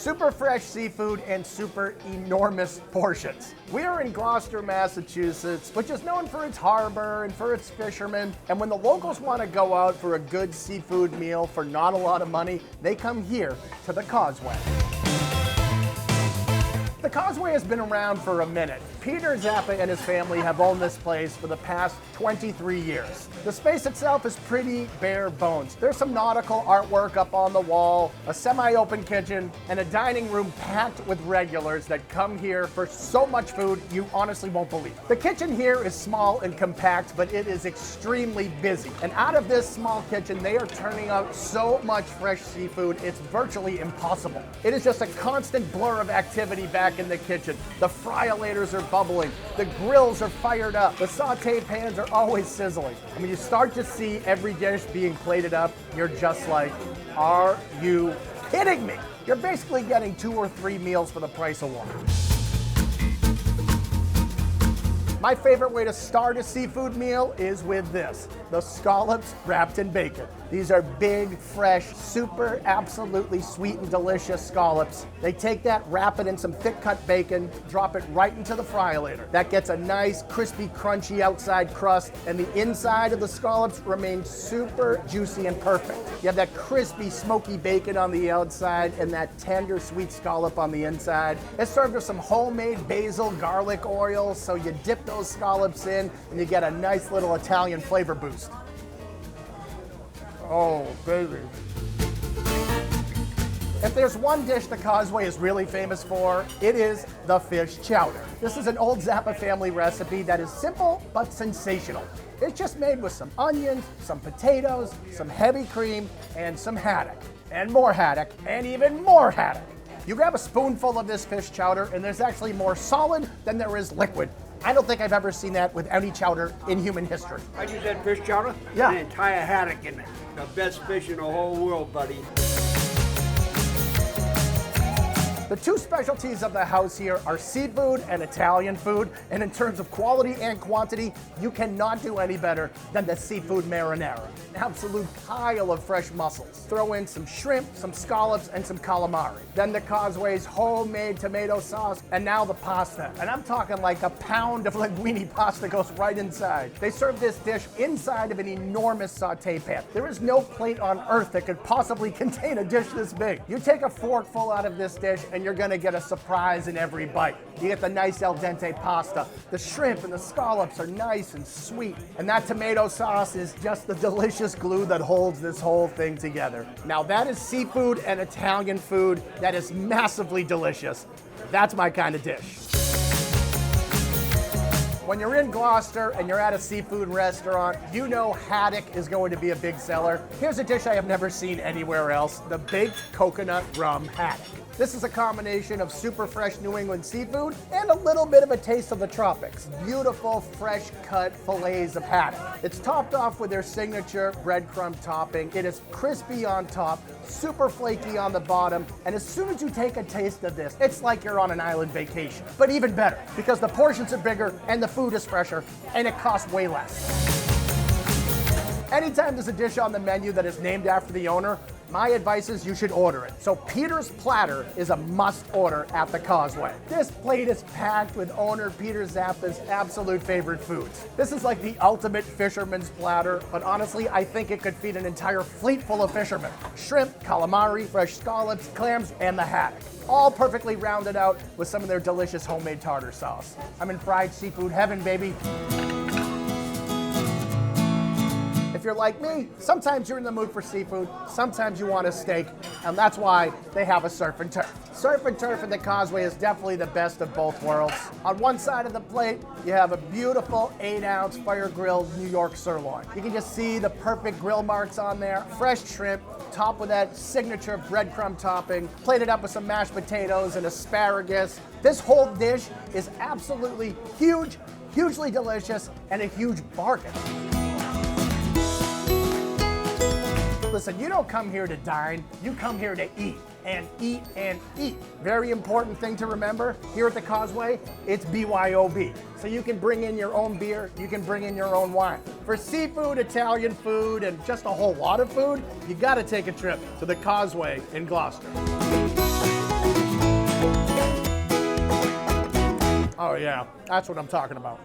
super fresh seafood and super enormous portions. We are in Gloucester, Massachusetts, which is known for its harbor and for its fishermen. And when the locals want to go out for a good seafood meal for not a lot of money, they come here to the Causeway. The Causeway has been around for a minute. Peter Zappa and his family have owned this place for the past 23 years. The space itself is pretty bare bones. There's some nautical artwork up on the wall, a semi-open kitchen, and a dining room packed with regulars that come here for so much food you honestly won't believe. The kitchen here is small and compact, but it is extremely busy. And out of this small kitchen, they are turning out so much fresh seafood, it's virtually impossible. It is just a constant blur of activity back in the kitchen. The fryolators are bubbling, the grills are fired up, the saute pans are always sizzling. And when you start to see every dish being plated up, you're just like, are you kidding me? You're basically getting 2 or 3 meals for the price of one. My favorite way to start a seafood meal is with this, the scallops wrapped in bacon. These are big, fresh, super, absolutely sweet and delicious scallops. They take that, wrap it in some thick cut bacon, drop it right into the fryer-lator. That gets a nice, crispy, crunchy outside crust, and the inside of the scallops remains super juicy and perfect. You have that crispy, smoky bacon on the outside and that tender, sweet scallop on the inside. It's served with some homemade basil garlic oil, so you dip those scallops in and you get a nice little Italian flavor boost. Oh, baby. If there's one dish the Causeway is really famous for, it is the fish chowder. This is an old Zappa family recipe that is simple but sensational. It's just made with some onions, some potatoes, some heavy cream, and some haddock. And more haddock, and even more haddock. You grab a spoonful of this fish chowder, and there's actually more solid than there is liquid. I don't think I've ever seen that with any chowder in human history. I just had fish chowder? Yeah. An entire haddock in it. The best fish in the whole world, buddy. The two specialties of the house here are seafood and Italian food, and in terms of quality and quantity, you cannot do any better than the seafood marinara. An absolute pile of fresh mussels. Throw in some shrimp, some scallops, and some calamari. Then the Causeway's homemade tomato sauce, and now the pasta. And I'm talking like a pound of linguine pasta goes right inside. They serve this dish inside of an enormous saute pan. There is no plate on earth that could possibly contain a dish this big. You take a forkful out of this dish, and you're gonna get a surprise in every bite. You get the nice al dente pasta. The shrimp and the scallops are nice and sweet. And that tomato sauce is just the delicious glue that holds this whole thing together. Now that is seafood and Italian food that is massively delicious. That's my kind of dish. When you're in Gloucester and you're at a seafood restaurant, you know haddock is going to be a big seller. Here's a dish I have never seen anywhere else, the baked coconut rum haddock. This is a combination of super fresh New England seafood and a little bit of a taste of the tropics. Beautiful, fresh cut fillets of haddock. It's topped off with their signature breadcrumb topping. It is crispy on top, super flaky on the bottom, and as soon as you take a taste of this, it's like you're on an island vacation. But even better, because the portions are bigger and the food is fresher, and it costs way less. Anytime there's a dish on the menu that is named after the owner, my advice is you should order it. So Peter's Platter is a must order at the Causeway. This plate is packed with owner Peter Zappa's absolute favorite foods. This is like the ultimate fisherman's platter, but honestly, I think it could feed an entire fleet full of fishermen. Shrimp, calamari, fresh scallops, clams, and the haddock. All perfectly rounded out with some of their delicious homemade tartar sauce. I'm in fried seafood heaven, baby. If you're like me, sometimes you're in the mood for seafood, sometimes you want a steak, and that's why they have a surf and turf. Surf and turf at the Causeway is definitely the best of both worlds. On one side of the plate, you have a beautiful 8-ounce fire-grilled New York sirloin. You can just see the perfect grill marks on there, fresh shrimp, topped with that signature breadcrumb topping, plated up with some mashed potatoes and asparagus. This whole dish is absolutely huge, hugely delicious, and a huge bargain. Listen, you don't come here to dine, you come here to eat and eat and eat. Very important thing to remember here at the Causeway, it's BYOB. So you can bring in your own beer, you can bring in your own wine. For seafood, Italian food, and just a whole lot of food, you gotta take a trip to the Causeway in Gloucester. Oh yeah, that's what I'm talking about.